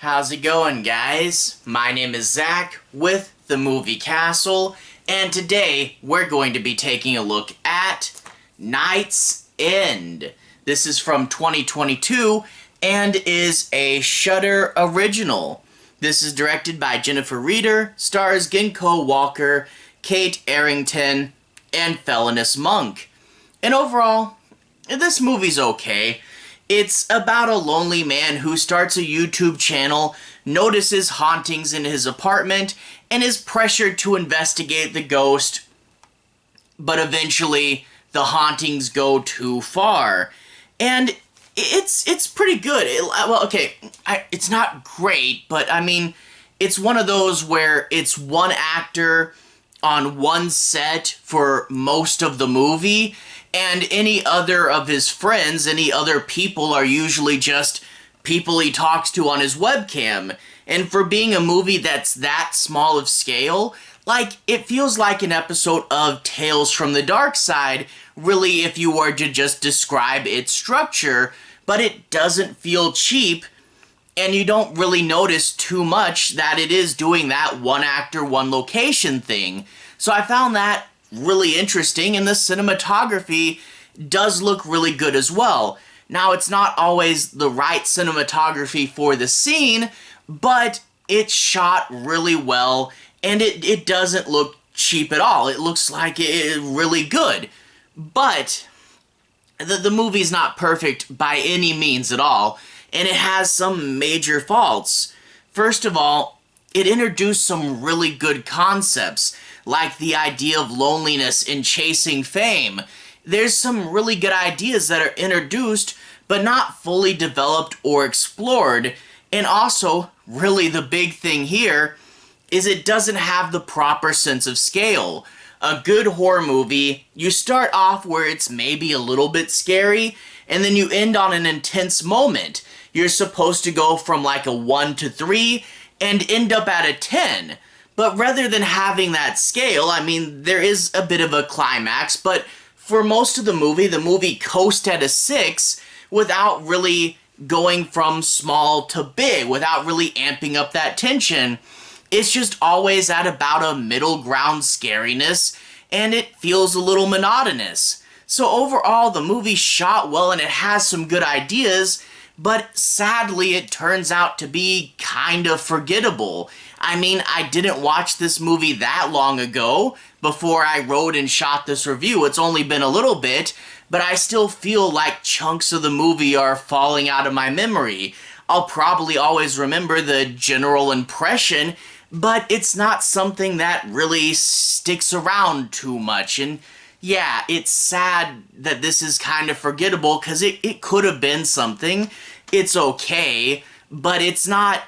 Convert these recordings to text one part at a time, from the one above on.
How's it going, guys? My name is Zach with the Movie Castle, and today we're going to be taking a look at Night's End. This is from 2022 and is a Shudder original. This is directed by Jennifer Reeder, stars Geno Walker, Kate Arrington, and Felonious Munk. And overall, this movie's okay. It's about a lonely man who starts a YouTube channel, notices hauntings in his apartment, and is pressured to investigate the ghost, but eventually the hauntings go too far. And it's pretty good. It's not great, but I mean, it's one of those where it's one actor on one set for most of the movie, and any other of his friends, any other people, are usually just people he talks to on his webcam. And for being a movie that's that small of scale, it feels like an episode of Tales from the Dark Side, really, if you were to just describe its structure, but it doesn't feel cheap, and you don't really notice too much that it is doing that one actor, one location thing. So I found that really interesting, and the cinematography does look really good as well. Now, it's not always the right cinematography for the scene, but it's shot really well, and it doesn't look cheap at all. It looks like it's really good. But the movie's not perfect by any means at all, and it has some major faults. First of all, it introduced some really good concepts, like the idea of loneliness and chasing fame. There's some really good ideas that are introduced, but not fully developed or explored. And also, really the big thing here is it doesn't have the proper sense of scale. A good horror movie, you start off where it's maybe a little bit scary, and then you end on an intense moment. You're supposed to go from like a 1 to 3 and end up at a 10. But rather than having that scale, I mean, there is a bit of a climax, but for most of the movie coasts at a 6 without really going from small to big, without really amping up that tension. It's just always at about a middle ground scariness, and it feels a little monotonous. So overall, the movie's shot well and it has some good ideas, but sadly it turns out to be kind of forgettable. I mean, I didn't watch this movie that long ago before I wrote and shot this review. It's only been a little bit, but I still feel like chunks of the movie are falling out of my memory. I'll probably always remember the general impression, but it's not something that really sticks around too much. And yeah, it's sad that this is kind of forgettable because it could have been something. It's okay, but it's not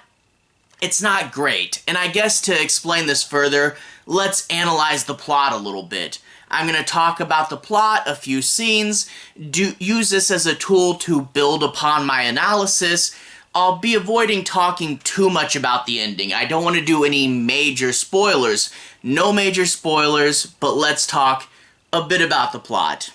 great. And I guess to explain this further, let's analyze the plot a little bit. I'm going to talk about the plot, a few scenes, use this as a tool to build upon my analysis. I'll be avoiding talking too much about the ending. I don't want to do any major spoilers. No major spoilers, but let's talk a bit about the plot.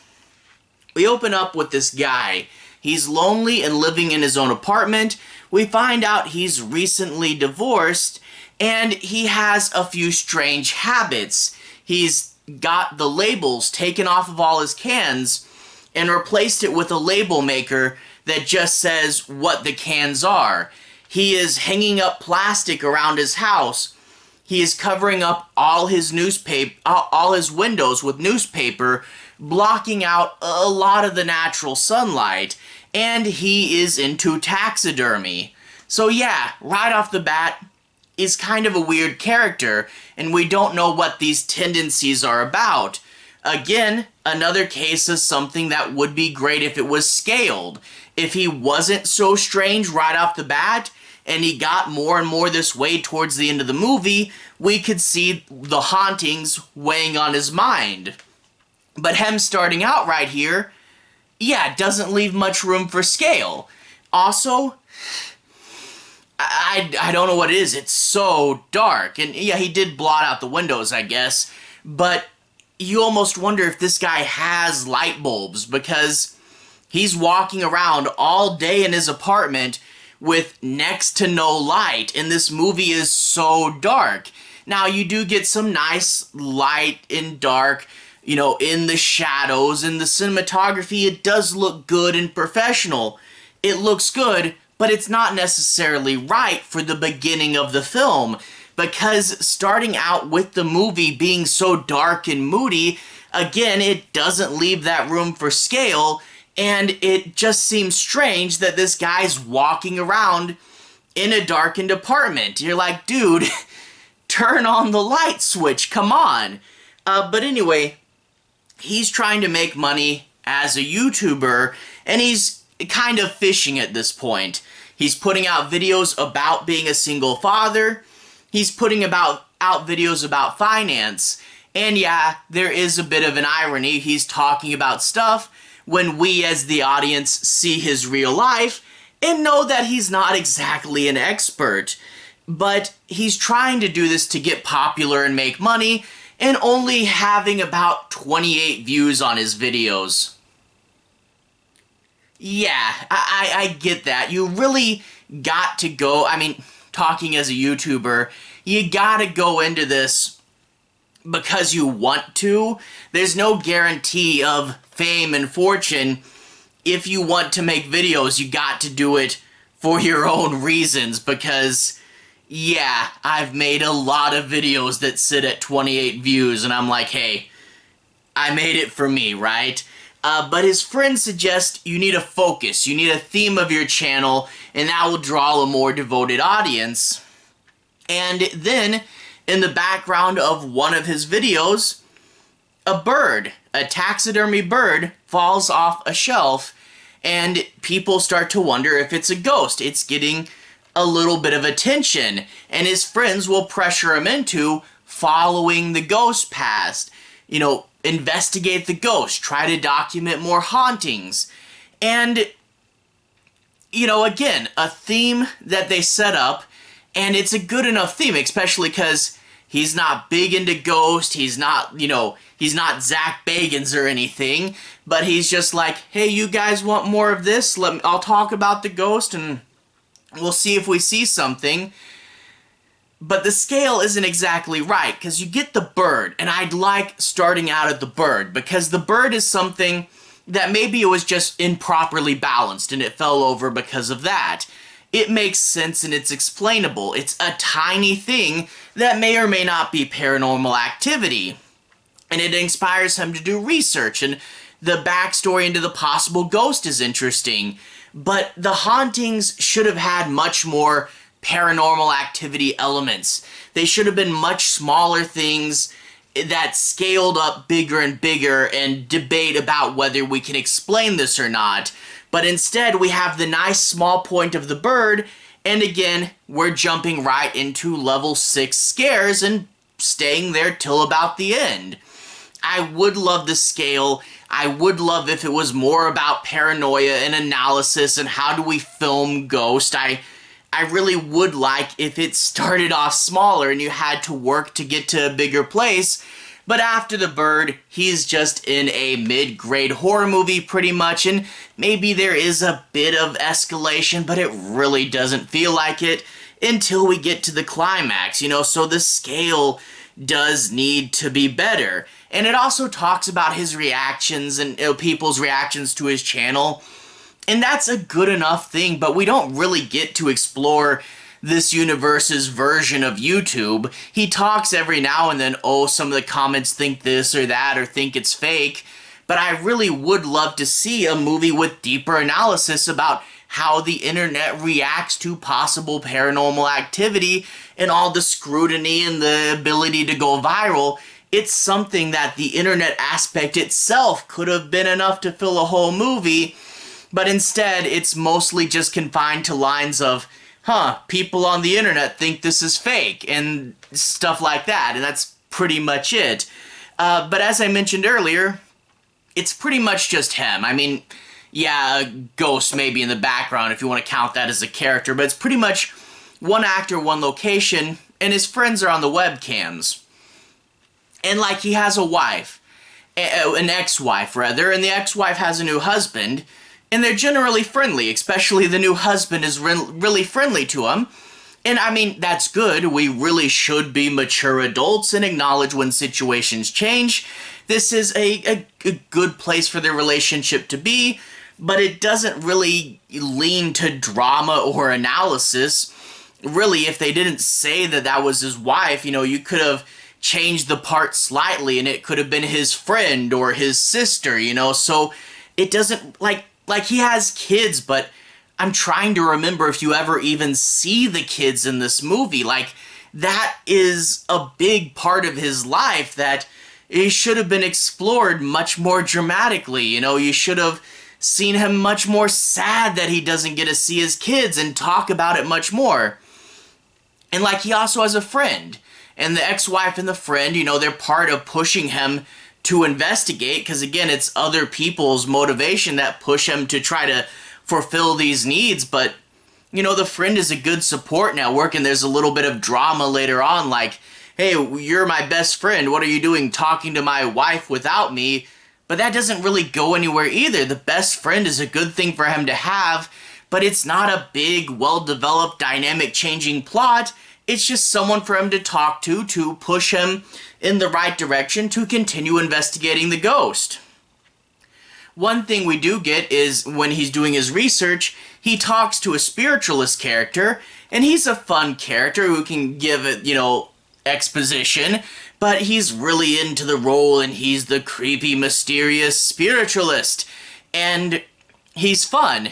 We open up with this guy. He's lonely and living in his own apartment. We find out he's recently divorced, and he has a few strange habits. He's got the labels taken off of all his cans and replaced it with a label maker that just says what the cans are. He is hanging up plastic around his house. He is covering up all his windows with newspaper, blocking out a lot of the natural sunlight, and he is into taxidermy. So yeah, right off the bat, is kind of a weird character, and we don't know what these tendencies are about. Again, another case of something that would be great if it was scaled. If he wasn't so strange right off the bat, and he got more and more this way towards the end of the movie, we could see the hauntings weighing on his mind. But him starting out right here, yeah, doesn't leave much room for scale. Also, I don't know what it is. It's so dark. And yeah, he did blot out the windows, I guess. But you almost wonder if this guy has light bulbs, because he's walking around all day in his apartment with next to no light, and this movie is so dark. Now, you do get some nice light and dark, you know, in the shadows, and the cinematography, it does look good and professional. It looks good, but it's not necessarily right for the beginning of the film, because starting out with the movie being so dark and moody, again, it doesn't leave that room for scale, and it just seems strange that this guy's walking around in a darkened apartment. You're like, dude, turn on the light switch, come on. But anyway, he's trying to make money as a YouTuber, and he's kind of fishing at this point. He's putting out videos about being a single father. He's putting out videos about finance. And yeah, there is a bit of an irony. He's talking about stuff when we as the audience see his real life and know that he's not exactly an expert. But he's trying to do this to get popular and make money, and only having about 28 views on his videos. Yeah, I get that. You really got to go, I mean, talking as a YouTuber, you gotta go into this because you want to. There's no guarantee of fame and fortune. If you want to make videos, you got to do it for your own reasons, because, yeah, I've made a lot of videos that sit at 28 views, and I'm like, hey, I made it for me, right? But his friends suggest you need a focus, you need a theme of your channel, and that will draw a more devoted audience. And then, in the background of one of his videos, a bird, a taxidermy bird, falls off a shelf, and people start to wonder if it's a ghost. It's getting a little bit of attention, and his friends will pressure him into following the ghost past. You know, investigate the ghost, try to document more hauntings. And, you know, again, a theme that they set up, and it's a good enough theme, especially because he's not big into ghosts, he's not, you know, he's not Zach Bagans or anything, but he's just like, hey, you guys want more of this? I'll talk about the ghost, and we'll see if we see something. But the scale isn't exactly right, because you get the bird, and I'd like starting out at the bird, because the bird is something that maybe it was just improperly balanced, and it fell over because of that. It makes sense and it's explainable. It's a tiny thing that may or may not be paranormal activity. And it inspires him to do research, and the backstory into the possible ghost is interesting. But the hauntings should have had much more paranormal activity elements. They should have been much smaller things that scaled up bigger and bigger and debate about whether we can explain this or not. But instead, we have the nice small point of the bird, and again, we're jumping right into level 6 scares and staying there till about the end. I would love the scale. I would love if it was more about paranoia and analysis and how do we film ghost. I really would like if it started off smaller and you had to work to get to a bigger place. But after the bird, he's just in a mid-grade horror movie pretty much, and maybe there is a bit of escalation, but it really doesn't feel like it until we get to the climax, you know, so the scale does need to be better. And it also talks about his reactions and people's reactions to his channel, and that's a good enough thing, but we don't really get to explore this universe's version of YouTube. He talks every now and then, oh, some of the comments think this or that or think it's fake, but I really would love to see a movie with deeper analysis about how the internet reacts to possible paranormal activity and all the scrutiny and the ability to go viral. It's something that the internet aspect itself could have been enough to fill a whole movie, but instead it's mostly just confined to lines of, people on the internet think this is fake, and stuff like that, and that's pretty much it. But as I mentioned earlier, it's pretty much just him. I mean, yeah, a ghost maybe in the background if you want to count that as a character, but it's pretty much one actor, one location, and his friends are on the webcams. And like, he has a wife, an ex-wife rather, and the ex-wife has a new husband, And they're generally friendly, especially the new husband is really friendly to him. And I mean, that's good. We really should be mature adults and acknowledge when situations change. This is a good place for their relationship to be, but it doesn't really lean to drama or analysis. Really, if they didn't say that that was his wife, you know, you could have changed the part slightly and it could have been his friend or his sister, you know, so it doesn't, like he has kids, but I'm trying to remember if you ever even see the kids in this movie. Like, that is a big part of his life that it should have been explored much more dramatically. You know, you should have seen him much more sad that he doesn't get to see his kids and talk about it much more. And like, he also has a friend, and the ex-wife and the friend, you know, they're part of pushing him to investigate, because again, it's other people's motivation that push him to try to fulfill these needs. But, you know, the friend is a good support network, and there's a little bit of drama later on, like, hey, you're my best friend, what are you doing talking to my wife without me? But that doesn't really go anywhere either. The best friend is a good thing for him to have, but it's not a big, well-developed, dynamic, changing plot. It's just someone for him to talk to push him in the right direction to continue investigating the ghost. One thing we do get is when he's doing his research, he talks to a spiritualist character, and he's a fun character who can give it, you know, exposition, but he's really into the role, and he's the creepy, mysterious spiritualist, and he's fun.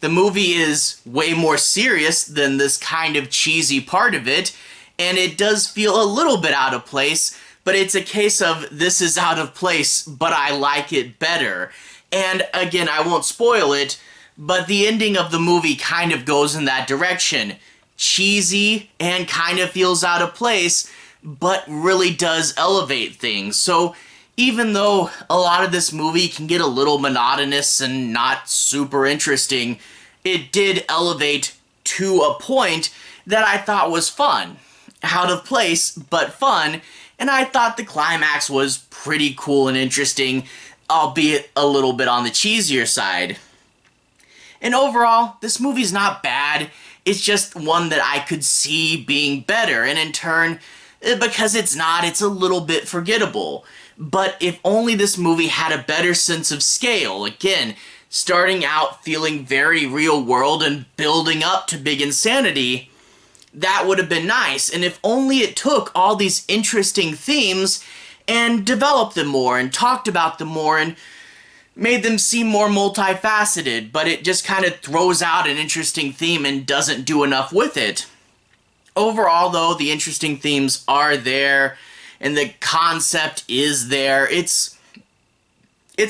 The movie is way more serious than this kind of cheesy part of it, and it does feel a little bit out of place, but it's a case of this is out of place, but I like it better. And again, I won't spoil it, but the ending of the movie kind of goes in that direction. Cheesy and kind of feels out of place, but really does elevate things. So even though a lot of this movie can get a little monotonous and not super interesting, it did elevate to a point that I thought was fun. Out of place, but fun, and I thought the climax was pretty cool and interesting, albeit a little bit on the cheesier side. And overall, this movie's not bad, it's just one that I could see being better, and in turn, because it's not, it's a little bit forgettable. But if only this movie had a better sense of scale, again, starting out feeling very real world and building up to big insanity, that would have been nice. And if only it took all these interesting themes and developed them more and talked about them more and made them seem more multifaceted, but it just kind of throws out an interesting theme and doesn't do enough with it. Overall, though, the interesting themes are there, and the concept is there. It's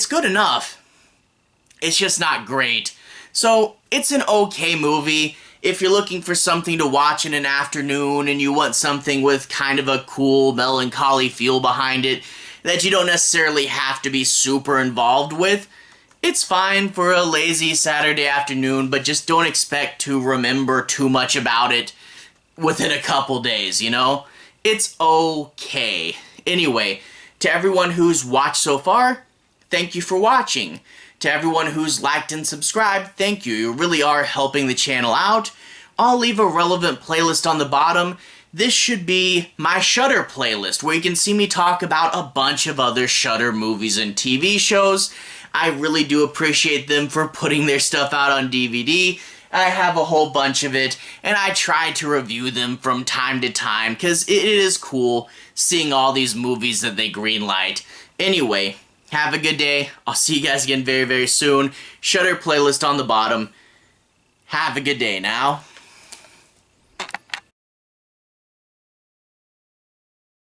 good enough. It's just not great. So, it's an okay movie. If you're looking for something to watch in an afternoon and you want something with kind of a cool, melancholy feel behind it that you don't necessarily have to be super involved with, it's fine for a lazy Saturday afternoon, but just don't expect to remember too much about it within a couple days, you know? It's okay. Anyway, to everyone who's watched so far, thank you for watching. To everyone who's liked and subscribed, thank you. You really are helping the channel out. I'll leave a relevant playlist on the bottom. This should be my Shudder playlist, where you can see me talk about a bunch of other Shudder movies and TV shows. I really do appreciate them for putting their stuff out on DVD. I have a whole bunch of it, and I try to review them from time to time, because it is cool seeing all these movies that they greenlight. Anyway, have a good day. I'll see you guys again very, very soon. Shudder playlist on the bottom. Have a good day now.